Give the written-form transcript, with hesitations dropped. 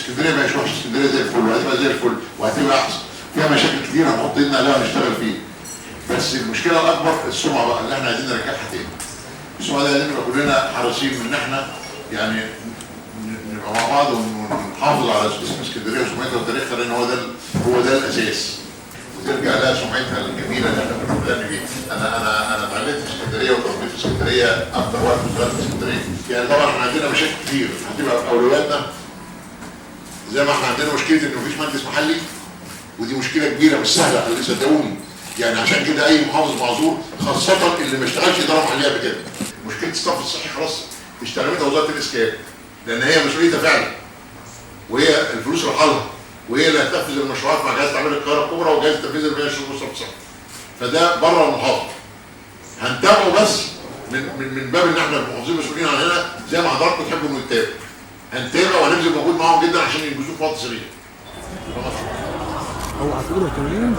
اسكندريه ما هيش وحشه، اسكندريه زي الفل وهتبقى زي الفل وهتبقى احسن. فيها مشاكل كتير هنحط ايدنا عليها ونشتغل فيه. بس المشكله الاكبر السمعه بقى اللي احنا عايزين نرجعها تاني. السمعه دي عايزين نبقى كلنا حريصين ان احنا يعني نبقى مع بعض ونحافظ على اسم اسكندريه وسمعتها وتاريخها، لان هو ده الاساس. وترجع لها سمعتها الجميله اللي احنا بنغني بيها. انا اتعلمت في اسكندريه وتربيت في اسكندريه اكتر وقت اشتغلت في اسكندريه. يعني طبعا احنا عندنا مشاكل كتير هتبقى اولوياتنا زي ما احنا عندنا مشكله ان مفيش مهندس محلي، ودي مشكله كبيره مش سهله اللي صدقوني. يعني عشان كده اي محافظ معذور، خاصه اللي ما اشتغلش اداره محليه قبل كده. مشكله الصرف الصحي خلاص اشتغلتها وزاره الاسكان، لان هي مسؤوليتها فعلا، وهي الفلوس رحلها، وهي اللي هتنفذ المشروعات مع جهاز تعمير القاهره الكبرى وجهاز التنفيذ اللي بينشر الصرف الصحي. فده بره المحافظه. هنتابعه بس من باب ان احنا المحافظين مسؤولين عن هنا، زي ما حضراتكم تحبوا انه يتابع. هنتابع وهنبذل مجهود معاهم جدا عشان ينجزوه في وقت سريع. هو هتقوله كمان